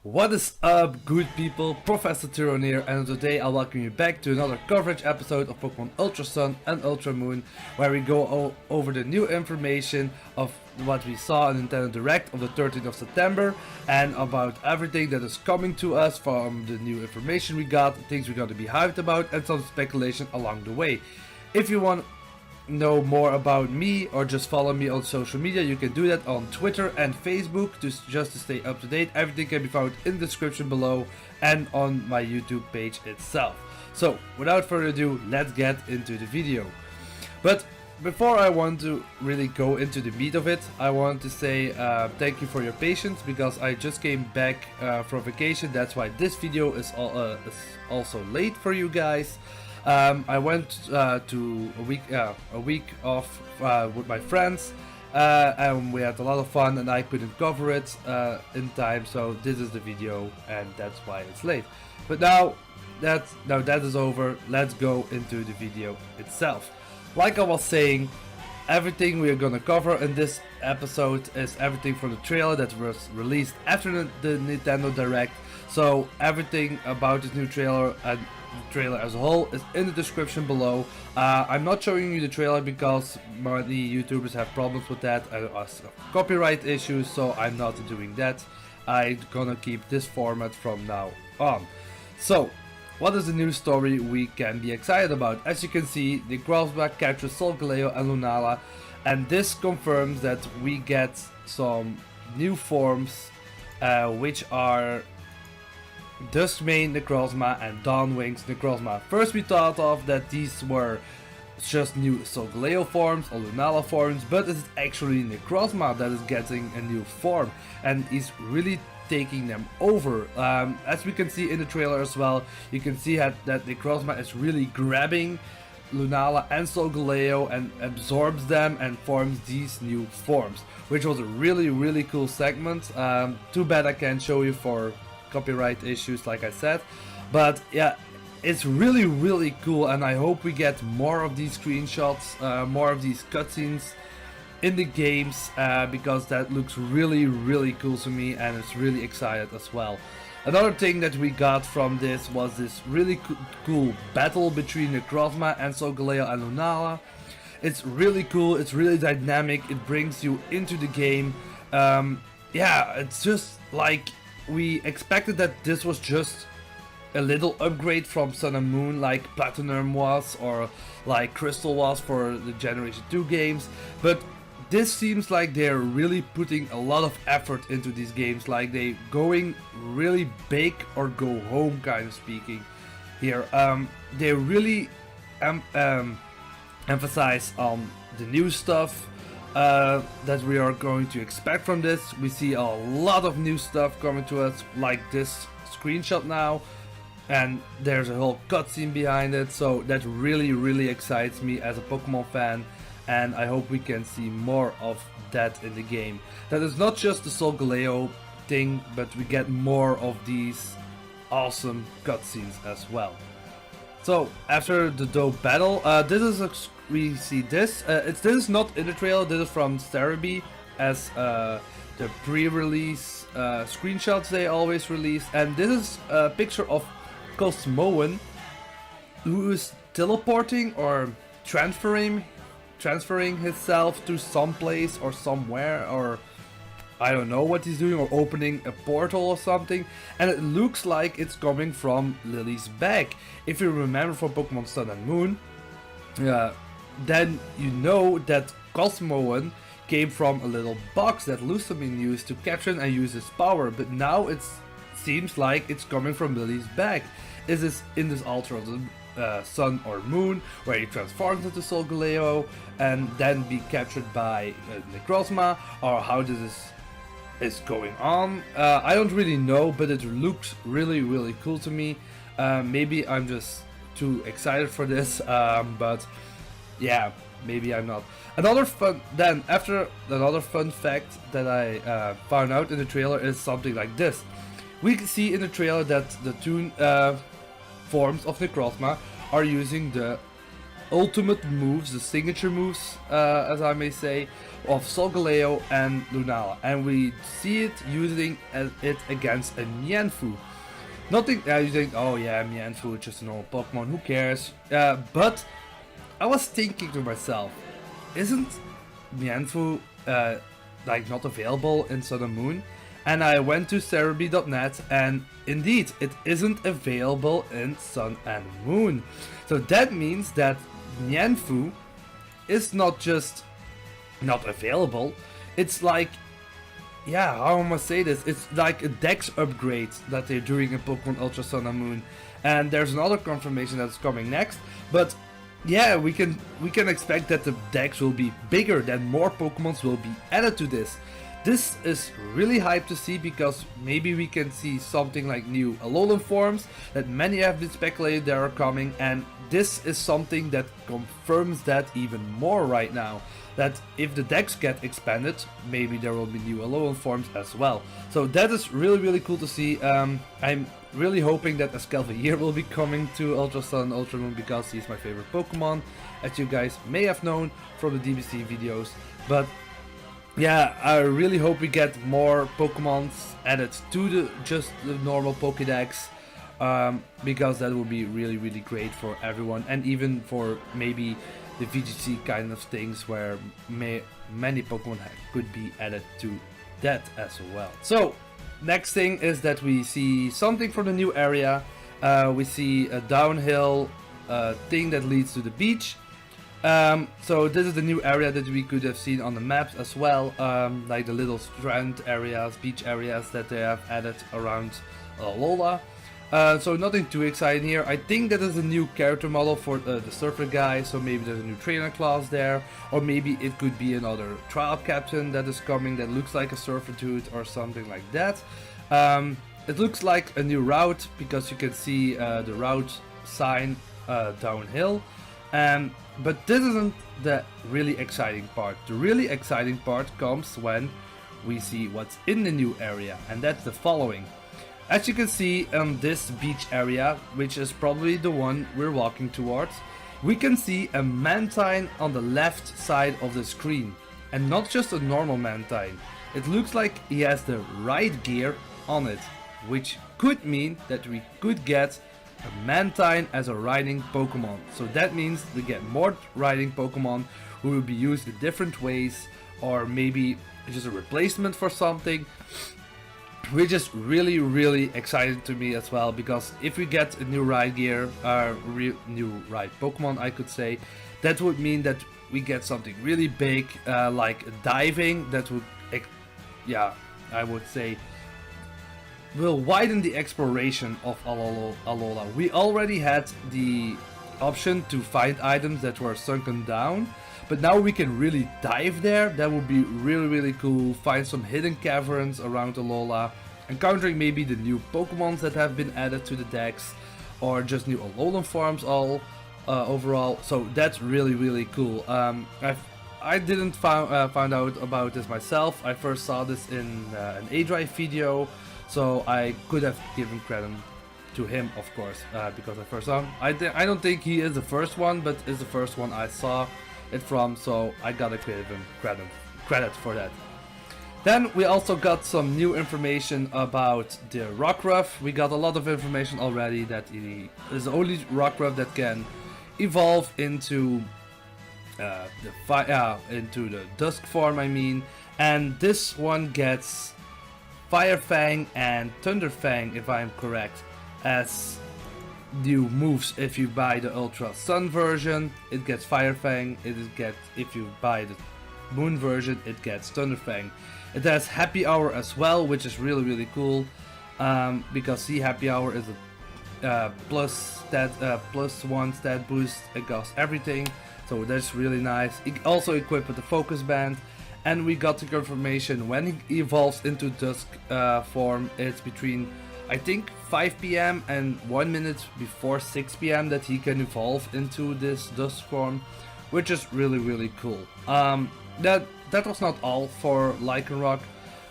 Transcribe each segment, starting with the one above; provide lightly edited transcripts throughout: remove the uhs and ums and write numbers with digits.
What is up, good people? ProfessorTuron here, and today I'll welcome you back to another coverage episode of Pokemon Ultra Sun and Ultra Moon, where we go over the new information of what we saw in Nintendo Direct of the 13th of September, and about everything that is coming to us from the new information we got, things we're going to be hyped about, and some speculation along the way. If you want know more about me or just follow me on social media, you can do that on Twitter and Facebook just to stay up to date. Everything can be found in the description below and on my YouTube page itself. So without further ado, let's get into the video. But before I want to really go into the meat of it, I want to say thank you for your patience, because I just came back from vacation. That's why this video is also late for you guys. I went to a week off with my friends, and we had a lot of fun, and I couldn't cover it in time, so this is the video, and that's why it's late. But now that is over, let's go into the video itself. Like I was saying, everything we are gonna cover in this episode is everything from the trailer that was released after the Nintendo Direct. So everything about this new trailer and the trailer as a whole is in the description below. I'm not showing you the trailer because many YouTubers have problems with that and copyright issues, so I'm not doing that. I'm gonna keep this format from now on. So, what is the new story we can be excited about? As you can see, the Cosmo captures Solgaleo and Lunala, and this confirms that we get some new forms, which are Duskmane Necrozma and Dawnwings Necrozma. First we thought of that these were just new Solgaleo forms or Lunala forms, but it's actually Necrozma that is getting a new form, and he's really taking them over. As we can see in the trailer as well, you can see that Necrozma is really grabbing Lunala and Solgaleo and absorbs them and forms these new forms, which was a really cool segment. Too bad I can't show you for copyright issues, like I said, but yeah, it's really cool, and I hope we get more of these screenshots, more of these cutscenes in the games, because that looks really cool to me, and it's really excited as well. Another thing that we got from this was this really cool battle between Necrozma and Solgaleo and Lunala. It's really cool, it's really dynamic, it brings you into the game. Yeah, it's just like we expected that this was just a little upgrade from Sun and Moon, like Platinum was, or like Crystal was for the Generation 2 games, but this seems like they're really putting a lot of effort into these games, like they going really big or go home kind of speaking here. They really emphasize on the new stuff that we are going to expect from this. We see a lot of new stuff coming to us, like this screenshot now, and there's a whole cutscene behind it, so that really excites me as a Pokemon fan, and I hope we can see more of that in the game. That is not just the Solgaleo thing, but we get more of these awesome cutscenes as well. So after the dope battle, we see this. This is not in the trailer. This is from Cerebi, as the pre-release screenshots they always release, and this is a picture of Cosmo, who is teleporting or transferring himself to some place or somewhere, or I don't know what he's doing, or opening a portal or something, and it looks like it's coming from Lily's bag. If you remember from Pokemon Sun and Moon, then you know that Cosmo came from a little box that Lucamine used to capture and use his power, but now it seems like it's coming from Lily's bag. Is this in this Ultra Sun or Moon, where he transforms into Solgaleo and then be captured by Necrozma, or how this is going on? I don't really know, but it looks really cool to me. Maybe I'm just too excited for this, but yeah, maybe I'm not. Another fun fact that I found out in the trailer is something like this. We can see in the trailer that the two forms of Necrozma are using the ultimate moves, the signature moves, as I may say, of Solgaleo and Lunala, and we see it using it against a Mienfoo. Nothing, you think, oh yeah, Mienfoo, just a normal Pokemon, who cares? But I was thinking to myself, isn't Mienfoo like not available in Sun and Moon? And I went to Cerebi.net, and indeed, it isn't available in Sun and Moon. So that means that Mienfoo is not just not available, it's like, yeah, how am I say this? It's like a dex upgrade that they're doing in Pokemon Ultra Sun and Moon. And there's another confirmation that's coming next, but yeah, we can expect that the dex will be bigger, that more Pokemons will be added to this. This is really hyped to see, because maybe we can see something like new Alolan forms that many have been speculated that are coming, and this is something that confirms that even more right now. That if the decks get expanded, maybe there will be new Alolan forms as well. So that is really cool to see. I'm really hoping that Escalvier will be coming to Ultra Sun, Ultra Moon, because he's my favorite Pokemon, as you guys may have known from the DBC videos. But yeah, I really hope we get more Pokemons added to just the normal Pokédex, because that would be really great for everyone, and even for maybe the VGC kind of things where many Pokemon could be added to that as well. So next thing is that we see something from the new area. We see a downhill thing that leads to the beach. So this is the new area that we could have seen on the maps as well, like the little strand areas, beach areas that they have added around Alola. So nothing too exciting here. I think that is a new character model for the surfer guy, so maybe there's a new trainer class there, or maybe it could be another trial captain that is coming that looks like a surfer dude or something like that. It looks like a new route, because you can see the route sign downhill. But this isn't the really exciting part. The really exciting part comes when we see what's in the new area, and that's the following. As you can see on this beach area, which is probably the one we're walking towards, we can see a Mantine on the left side of the screen. And not just a normal Mantine. It looks like he has the right gear on it, which could mean that we could get a Mantine as a riding Pokemon. So that means we get more riding Pokemon who will be used in different ways, or maybe just a replacement for something. Which is really exciting to me as well, because if we get a new ride gear, new ride Pokemon I could say, that would mean that we get something really big, like diving, that would, yeah, I would say, will widen the exploration of Alola. We already had the option to find items that were sunken down, but now we can really dive there. That would be really cool. Find some hidden caverns around Alola, encountering maybe the new Pokemons that have been added to the decks, or just new Alolan forms overall. So that's really cool. I didn't find out about this myself. I first saw this in an A-Drive video, so I could have given credit to him, of course, because I first saw him. I don't think he is the first one, but is the first one I saw it from, so I gotta give him credit for that. Then we also got some new information about the Rockruff. We got a lot of information already that he is the only Rockruff that can evolve into the Dusk form, I mean, and this one gets Fire Fang and Thunder Fang, if I am correct, as new moves. If you buy the Ultra Sun version, it gets Fire Fang. If you buy the Moon version, it gets Thunder Fang. It has Happy Hour as well, which is really cool, because see, Happy Hour is a plus one stat boost across everything, so that's really nice. It also equipped with the Focus Band, and we got the confirmation when he evolves into Dusk form. It's between, I think, 5 PM and 1 minute before 6 PM that he can evolve into this Dusk form, which is really cool. That was not all for Lycanroc,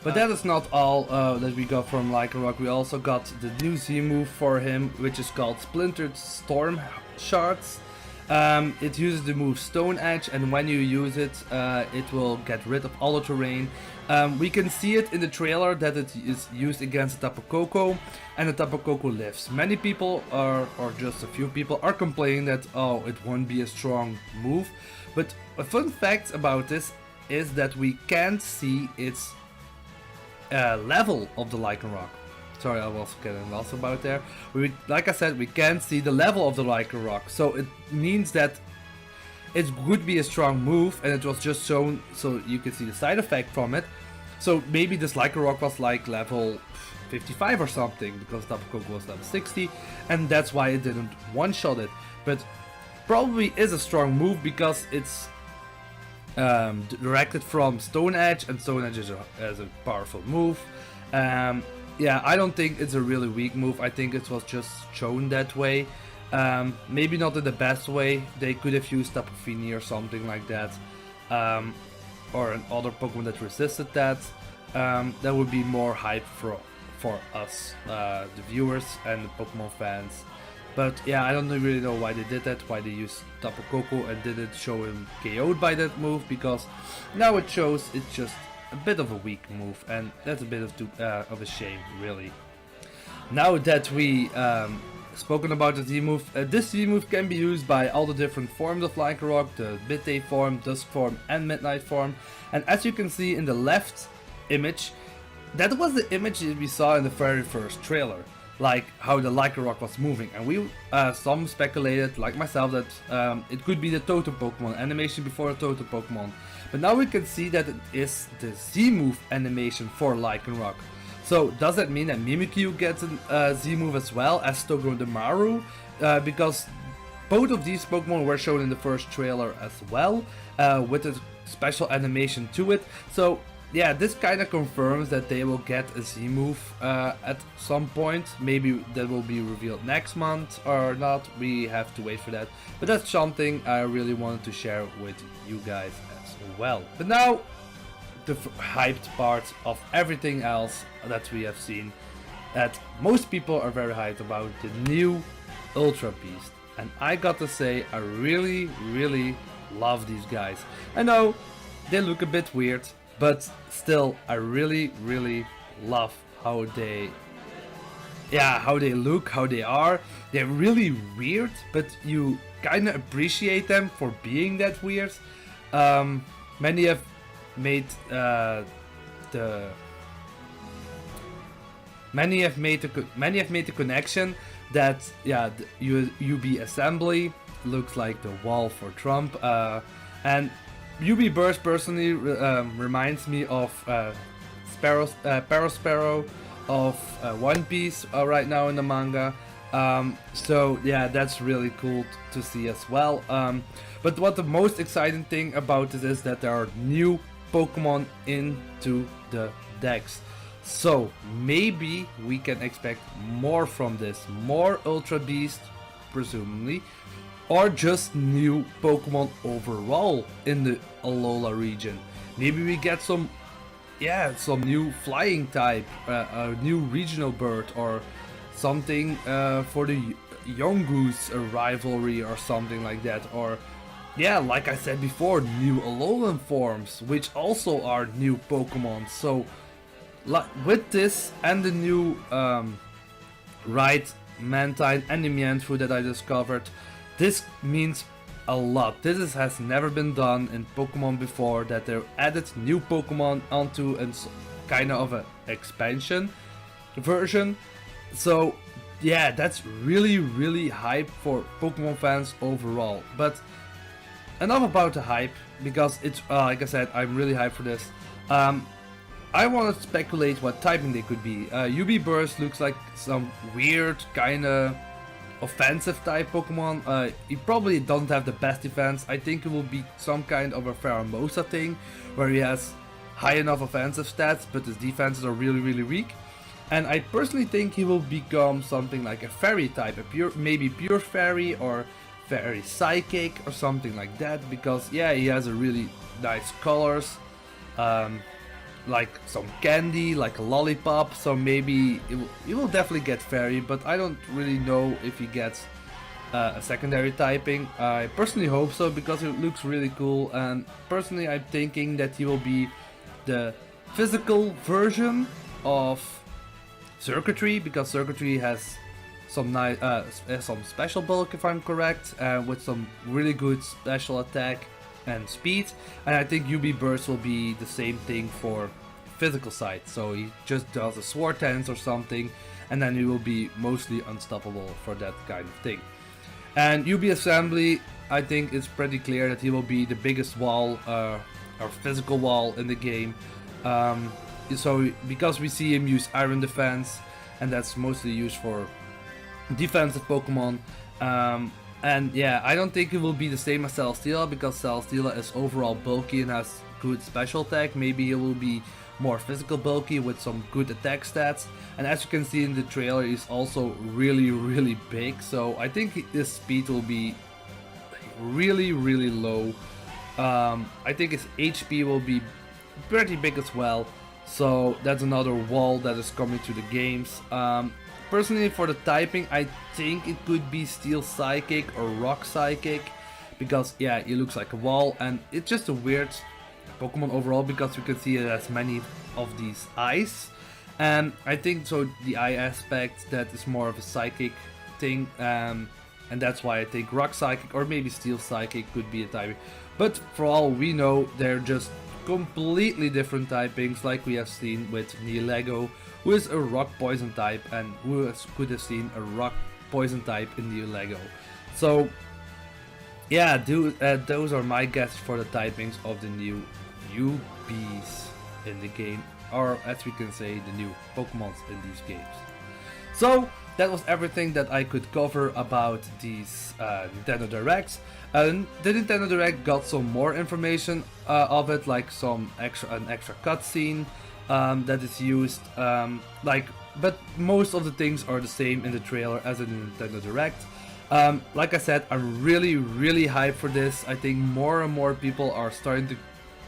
but that is not all that we got from Lycanroc. We also got the new Z move for him, which is called Splintered Storm Shards. It uses the move Stone Edge, and when you use it, it will get rid of all the terrain. We can see it in the trailer that it is used against the Tapu Koko, and the Tapu Koko lives. Many people or just a few people are complaining that, oh, it won't be a strong move. But a fun fact about this is that we can't see its level of the Lycanroc. Sorry, I was getting lost about there. Like I said, we can't see the level of the Lycanroc, so it means that it would be a strong move, and it was just shown so you can see the side effect from it. So maybe this Lycanroc was like level 55 or something, because Tapu Koko was level 60, and that's why it didn't one-shot it. But probably is a strong move because it's directed from Stone Edge, and Stone Edge is a powerful move. Yeah, I don't think it's a really weak move. I think it was just shown that way. Maybe not in the best way. They could have used Tapu Fini or something like that, or another Pokemon that resisted that. That would be more hype for us, the viewers and the Pokemon fans. But yeah, I don't really know why they did that, why they used Tapu Koko and didn't show him KO'd by that move, because now it shows it's just a bit of a weak move, and that's a bit of a shame, really. Now that we spoken about the Z-move, this Z-move can be used by all the different forms of Lycanroc, the midday form, dusk form, and midnight form. And as you can see in the left image, that was the image that we saw in the very first trailer, like how the Lycanroc was moving, and we some speculated, like myself, that it could be the Totem Pokemon animation before the Totem Pokemon. But now we can see that it is the Z-move animation for Lycanroc. So does that mean that Mimikyu gets a Z-move as well as Togedemaru? Because both of these Pokemon were shown in the first trailer as well, with a special animation to it. So yeah, this kind of confirms that they will get a Z-move at some point. Maybe that will be revealed next month or not. We have to wait for that. But that's something I really wanted to share with you guys as well. But now, the hyped part of everything else that we have seen, that most people are very hyped about, the new Ultra Beast. And I got to say, I really, really love these guys. I know they look a bit weird, but still, I really, really love how they look, how they are. They're really weird, but you kind of appreciate them for being that weird. Many have made the connection that the UB Assembly looks like the wall for Trump, and UB Burst personally reminds me of Sparrow of One Piece right now in the manga. So yeah, that's really cool to see as well. But what the most exciting thing about this is that there are new Pokemon into the decks. So maybe we can expect more from this, more Ultra Beast, presumably, or just new Pokemon overall in the Alola region. Maybe we get some new flying type, a new regional bird, or something for the Yongoos rivalry or something like that. Or yeah, like I said before, new Alolan forms, which also are new Pokemon. So with this and the new Mantine and the Mienfoo that I discovered, this means a lot. This has never been done in Pokemon before, that they added new Pokemon onto a kind of an expansion version. So yeah, that's really, really hype for Pokemon fans overall. But enough about the hype, because it's like I said, I'm really hyped for this. I want to speculate what typing they could be. UB Burst looks like some weird kind of offensive type Pokemon. He probably doesn't have the best defense. I think it will be some kind of a Pheromosa thing, where he has high enough offensive stats, but his defenses are really, really weak. And I personally think he will become something like a fairy type, maybe pure fairy or fairy psychic or something like that, because yeah, he has a really nice colors, like some candy, like a lollipop. So maybe he will definitely get fairy, but I don't really know if he gets a secondary typing. I personally hope so because it looks really cool, and personally I'm thinking that he will be the physical version of circuitry, because circuitry has some nice, some special bulk if I'm correct, with some really good special attack and speed, and I think UB burst will be the same thing for physical side, so he just does a sword dance or something, and then he will be mostly unstoppable for that kind of thing. And UB assembly, I think it's pretty clear that he will be the biggest wall, or physical wall in the game. So because we see him use iron defense, and that's mostly used for defensive Pokemon. And yeah, I don't think it will be the same as Celesteela, because Celesteela is overall bulky and has good special attack. Maybe it will be more physical bulky with some good attack stats. And as you can see in the trailer, he's also really big. So I think his speed will be really low. I think his HP will be pretty big as well. So that's another wall that is coming to the games. Personally, for the typing, I think it could be Steel Psychic or Rock Psychic, because yeah, it looks like a wall, and it's just a weird Pokemon overall because you can see it has many of these eyes, and I think so the eye aspect, that is more of a psychic thing, and that's why I think Rock Psychic or maybe Steel Psychic could be a typing. But for all we know, they're just completely different typings, like we have seen with Neolego, who is a rock poison type, and who could have seen a rock poison type in Neolego. So yeah, those are my guesses for the typings of the new UBs in the game, or as we can say, the new Pokemons in these games. So that was everything that I could cover about these Nintendo Directs. And the Nintendo Direct got some more information of it, like an extra cutscene that is used. But most of the things are the same in the trailer as in the Nintendo Direct. Like I said, I'm really hyped for this. I think more and more people are starting to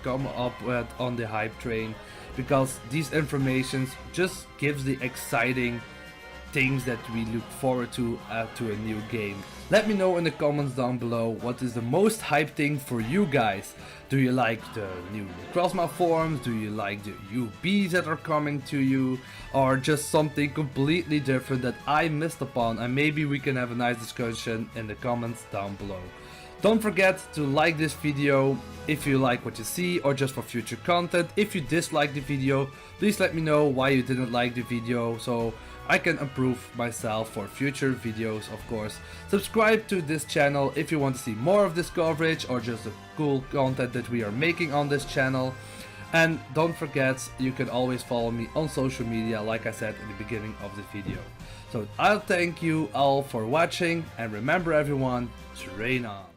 come up on the hype train, because these informations just gives the exciting things that we look forward to a new game. Let me know in the comments down below what is the most hype thing for you guys. Do you like the new Cosmo forms? Do you like the UBs that are coming to you? Or just something completely different that I missed upon? And maybe we can have a nice discussion in the comments down below. Don't forget to like this video if you like what you see, or just for future content. If you dislike the video, please let me know why you didn't like the video, so I can improve myself for future videos, of course. Subscribe to this channel if you want to see more of this coverage, or just the cool content that we are making on this channel. And don't forget, you can always follow me on social media, like I said in the beginning of the video. So I'll thank you all for watching, and remember everyone, train on!